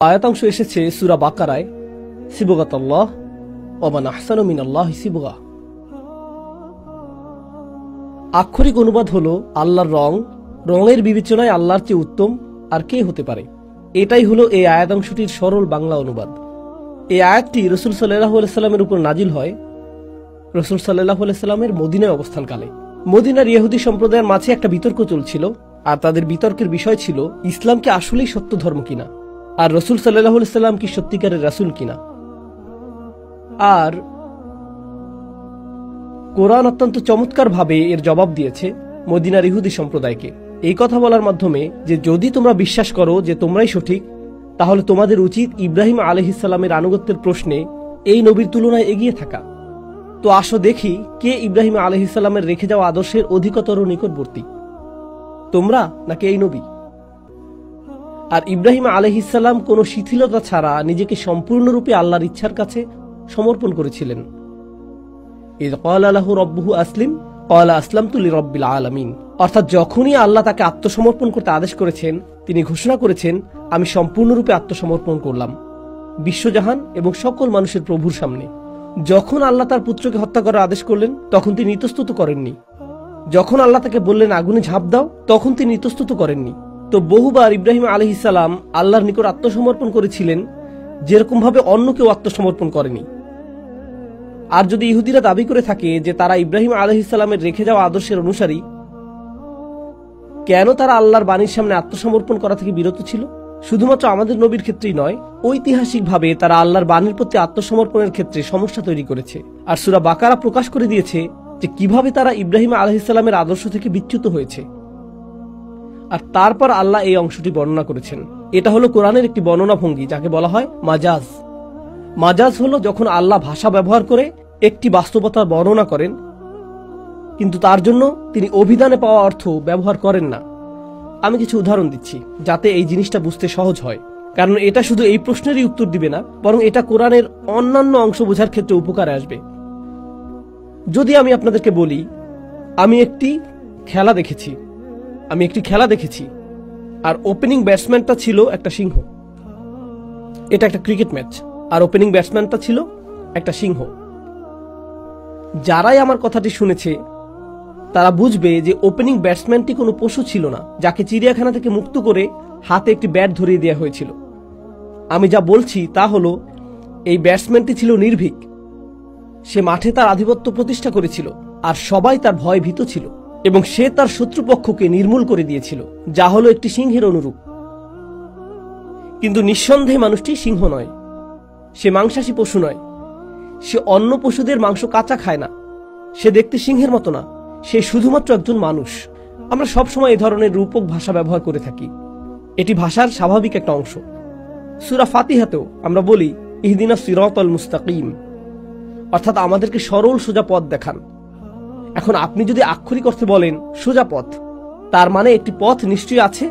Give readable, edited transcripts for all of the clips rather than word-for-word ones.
আয়াতাংশ এসেছে সূরা বাকারায়, সিবগাতাল্লাহ ওয়া মান আহসানু মিনাল্লাহি সিবগা। আক্ষরিক অনুবাদ হলো আল্লাহর রং, রঙের বিবেচনায় আল্লাহর চেয়ে উত্তম আর কে হতে পারে। এটাই হলো এই আয়াতাংশটির সরল বাংলা অনুবাদ। এই আয়াতটি রাসূল সাল্লাল্লাহু আলাইহি সাল্লামের উপর নাজিল হয় রাসূল সাল্লাল্লাহু আলাইহি সাল্লামের মদিনায় অবস্থানকালে। মদিনার ইহুদি সম্প্রদায়ের মাঝে একটা বিতর্ক চলছিল, আর তাদের বিতর্কের বিষয় ছিল ইসলাম কি আসলেই সত্য ধর্ম কিনা, আর রাসূল সাল্লাল্লাহু আলাইহি সাল্লাম কি সত্যিকারের রাসূল কিনা। আর কোরআন অত্যন্ত চমৎকার ভাবে এর জবাব দিয়েছে মদিনার ইহুদি সম্প্রদায়কে, এই কথা বলার মাধ্যমে যে যদি তোমরা বিশ্বাস করো যে তোমরাই সঠিক, তাহলে তোমাদের উচিত ইব্রাহিম আলাইহিস সালামের আনুগত্যের প্রশ্নে এই নবীর তুলনায় এগিয়ে থাকা। তো আসো দেখি কে ইব্রাহিম আলাইহিস সালামের রেখে যাওয়া আদর্শের অধিকতর নিকটবর্তী, তোমরা নাকি এই নবী। আর ইব্রাহিম আলাইহিস সালাম কোনো শিথিলতা ছাড়া নিজেকে সম্পূর্ণরূপে আল্লাহর ইচ্ছার কাছে সমর্পণ করেছিলেন। ইয ক্বালা লাহু রাব্বুহু আসলিম ক্বালা আসলামতু লিরাব্বিল আলামিন, অর্থাৎ যখনই আল্লাহ তাকে আত্মসমর্পণ করতে আদেশ করেছেন, তিনি ঘোষণা করেছেন আমি সম্পূর্ণরূপে আত্মসমর্পণ করলাম বিশ্বজাহান এবং সকল মানুষের প্রভুর সামনে। যখন আল্লাহ তার পুত্রকে হত্যা করার আদেশ করলেন, তখন তিনি ইতস্তত করেননি। যখন আল্লাহ তাকে বললেন আগুনে ঝাঁপ দাও, তখন তিনি ইতস্তত করেননি। তো বহুবার ইব্রাহিম আলাইহিস সালাম আল্লাহর নিকট আত্মসমর্পণ করেছিলেন, যেরকম ভাবে অন্য কেউ আত্মসমর্পণ করেনি। আর যদি ইহুদিরা দাবি করে থাকে যে তারা ইব্রাহিম আলাইহিস সালামের রেখে যাওয়া আদর্শের অনুসারী, কেন তারা আল্লাহর বাণীর সামনে আত্মসমর্পণ করা থেকে বিরত ছিল? শুধুমাত্র আমাদের নবীর ক্ষেত্রেই নয়, ঐতিহাসিকভাবে তারা আল্লাহর বাণীর প্রতি আত্মসমর্পণের ক্ষেত্রে সমস্যা তৈরি করেছে। আর সূরা বাকারা প্রকাশ করে দিয়েছে যে কিভাবে তারা ইব্রাহিম আলাইহিস সালামের আদর্শ থেকে বিচ্যুত হয়েছে। আর তারপর আল্লাহ এই অংশটি বর্ণনা করেছেন। এটা হলো কোরআনের একটি বর্ণনা ভঙ্গি, যাকে বলা হয় মাজাজ। মাজাজ হলো যখন আল্লাহ ভাষা ব্যবহার করে একটি বাস্তবতার বর্ণনা করেন, কিন্তু তার জন্য তিনি অভিধানে পাওয়া অর্থ ব্যবহার করেন না। আমি কিছু উদাহরণ দিচ্ছি যাতে এই জিনিসটা বুঝতে সহজ হয়, কারণ এটা শুধু এই প্রশ্নেরই উত্তর দিবে না, বরং এটা কোরআনের অন্যান্য অংশ বোঝার ক্ষেত্রে উপকারে আসবে। যদি আমি আপনাদেরকে বলি আমি একটি খেলা দেখেছি আর ওপেনিং ব্যাটসম্যানটা ছিল একটা সিংহ, এটা একটা ক্রিকেট ম্যাচ, আর ওপেনিং ব্যাটসম্যানটা ছিল একটা সিংহ। যারাই আমার কথাটি শুনেছে তারা বুঝবে যে ওপেনিং ব্যাটসম্যানটি কোনো পশু ছিল না, যাকে চিড়িয়াখানা থেকে মুক্ত করে হাতে একটি ব্যাট ধরিয়ে দেওয়া হয়েছিল। আমি যা বলছি তা হলো এই ব্যাটসম্যানটি ছিল নির্ভীক, সে মাঠে তার আধিপত্য প্রতিষ্ঠা করেছিল, আর সবাই তার ভয় ভীত ছিল, এবং সে তার শত্রুপক্ষকে নির্মূল করে দিয়েছিল, যা হলো একটি সিংহের অনুরূপ। কিন্তু নিঃসন্দেহে মানুষটি সিংহ নয়, সে মাংসাশী পশু নয়, সে অন্য পশুদের মাংস কাঁচা খায় না, সে দেখতে সিংহের মতো না, সে শুধুমাত্র একজন মানুষ। আমরা সবসময় এই ধরনের রূপক ভাষা ব্যবহার করে থাকি, এটি ভাষার স্বাভাবিক একটা অংশ। সূরা ফাতিহাতেও আমরা বলি ইহদিনাস সিরাতাল মুস্তাকিম, অর্থাৎ আমাদেরকে সরল সোজা পথ দেখান। এখন আপনি যদি আক্ষরিক অর্থে বলেন সোজা পথ, তার মানে একটি পথ নিশ্চয়ই আছে,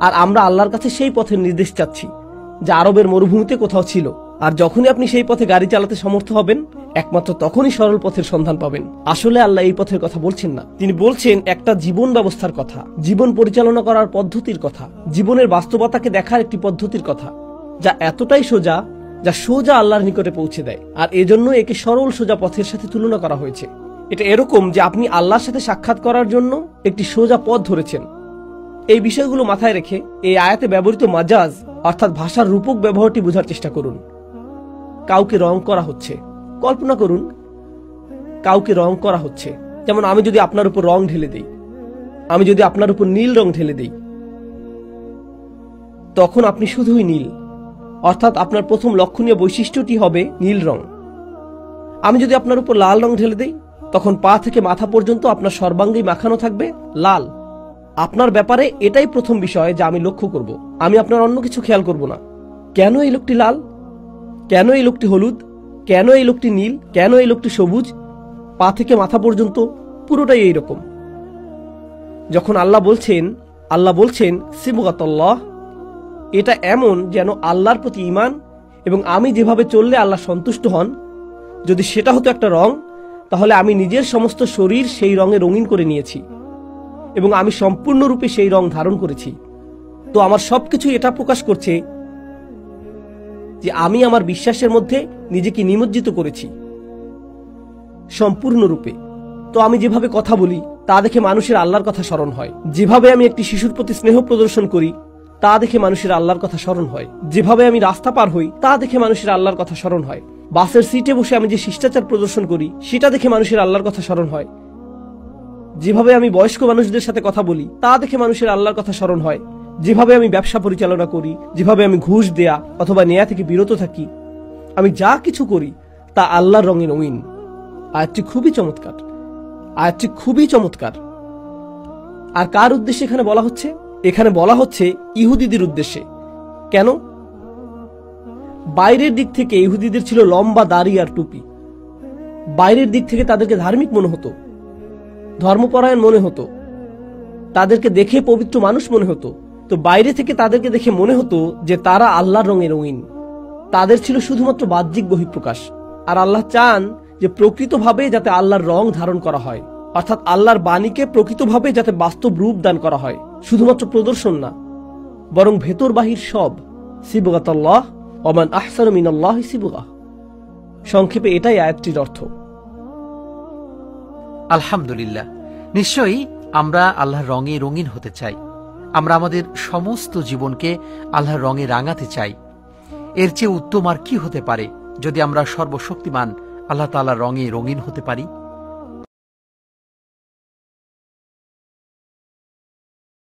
আর আমরা আল্লাহর কাছে সেই পথের নির্দেশ চাচ্ছি যা আরবের মরুভূমিতে কোথাও ছিল। আর যখনই আপনি সেই পথে গাড়ি চালাতে সমর্থ হবেন, একমাত্র তখনই সরল পথের সন্ধান পাবেন। আসলে আল্লাহ এই পথের কথা বলছেন না, তিনি বলছেন একটা জীবন ব্যবস্থার কথা, জীবন পরিচালনা করার পদ্ধতির কথা, জীবনের বাস্তবতাকে দেখার একটি পদ্ধতির কথা, যা এতটাই সোজা যা সোজা আল্লাহর নিকটে পৌঁছে দেয়। আর এজন্য একে সরল সোজা পথের সাথে তুলনা করা হয়েছে। এটা এরকম যে আপনি আল্লাহর সাথে সাক্ষাৎ করার জন্য একটি সোজা পথ ধরেছেন। এই বিষয়গুলো মাথায় রেখে এই আয়াতে ব্যবহৃত মাজাজ অর্থাৎ ভাষার রূপক ব্যবহারটি বোঝার চেষ্টা করুন। কাউকে রং করা হচ্ছে, কল্পনা করুন কাউকে রং করা হচ্ছে। যেমন আমি যদি আপনার উপর রং ঢেলে দেই, আমি যদি আপনার উপর নীল রং ঢেলে দেই, তখন আপনি শুধুই নীল, অর্থাৎ আপনার প্রথম লক্ষণীয় বৈশিষ্ট্যটি হবে নীল রং। আমি যদি আপনার উপর লাল রং ঢেলে দেই, তখন পা থেকে মাথা পর্যন্ত আপনার সর্বাঙ্গেই মাখানো থাকবে লাল। আপনার ব্যাপারে এটাই প্রথম বিষয় যা আমি লক্ষ্য করব, আমি আপনার অন্য কিছু খেয়াল করব না। কেন এই লোকটি লাল, কেন এই লোকটি হলুদ, কেন এই লোকটি নীল, কেন এই লোকটি সবুজ, পা থেকে মাথা পর্যন্ত পুরোটাই এইরকম। যখন আল্লাহ বলছেন সিবগাতাল্লাহ, এটা এমন যেন আল্লাহর প্রতি ঈমান এবং আমি যেভাবে চললে আল্লাহ সন্তুষ্ট হন, যদি সেটা হতো একটা রং, তাহলে আমি নিজের সমস্ত শরীর সেই রঙে রঙিন করে নিয়েছি এবং আমি সম্পূর্ণরূপে সেই রং ধারণ করেছি। তো আমার সবকিছু এটা প্রকাশ করছে যে আমি আমার বিশ্বাসের মধ্যে নিজেকে নিমজ্জিত করেছি সম্পূর্ণরূপে। তো আমি যেভাবে কথা বলি তা দেখে মানুষের আল্লাহর কথা স্মরণ হয়। যেভাবে আমি একটি শিশুর প্রতি স্নেহ প্রদর্শন করি তা দেখে মানুষের আল্লাহর কথা স্মরণ হয়। যেভাবে আমি রাস্তা পার হই তা দেখে মানুষের আল্লাহর কথা স্মরণ হয়। বাসের সিটে বসে আমি যে শিষ্টাচার প্রদর্শন করি সেটা দেখে মানুষের আল্লাহর কথা স্মরণ হয়। যেভাবে আমি বয়স্ক মানুষদের সাথে কথা বলি তা দেখে মানুষের আল্লাহর কথা স্মরণ হয়। যেভাবে আমি ব্যবসা পরিচালনা করি, যেভাবে আমি ঘুষ দেয়া অথবা নেয়া থেকে বিরত থাকি, আমি যা কিছু করি তা আল্লাহর রঙে রঙিন। আয়াতটি খুবই চমৎকার, আয়াতটি খুবই চমৎকার। আর কার উদ্দেশ্যে এখানে বলা হচ্ছে? এখানে বলা হচ্ছে ইহুদিদের উদ্দেশ্যে। কেন? বাইরের দিক থেকে ইহুদিদের ছিল লম্বা দাড়ি আর টুপি। বাইরের দিক থেকে তাদেরকে ধার্মিক মনে হতো, ধর্মপরায়ণ মনে হতো, তাদেরকে দেখে পবিত্র মানুষ মনে হতো। তো বাইরে থেকে তাদেরকে দেখে মনে হতো যে তারা আল্লাহর রঙে রঙিন। তাদের ছিল শুধুমাত্র বাহ্যিক বহিঃপ্রকাশ। আর আল্লাহ চান যে প্রকৃতভাবে যাতে আল্লাহর রং ধারণ করা হয়, অর্থাৎ আল্লাহর বাণীকে প্রকৃতভাবে যাতে বাস্তব রূপ দান করা হয়, শুধুমাত্র প্রদর্শন না, বরং ভেতর বাহির সব। সিবগাতাল্লাহ ওমান আহসানু মিনাল্লাহি সিবগা। সংক্ষেপে এটাই আয়াতটির অর্থ। আলহামদুলিল্লাহ, নিশ্চয়ই আমরা আল্লাহর রঙে রঙিন হতে চাই। আমরা আমাদের সমস্ত জীবনকে আল্লাহর রঙে রাঙাতে চাই। এর চেয়ে উত্তম আর কি হতে পারে যদি আমরা সর্বশক্তিমান আল্লাহ তাআলার রঙে রঙিন হতে পারি।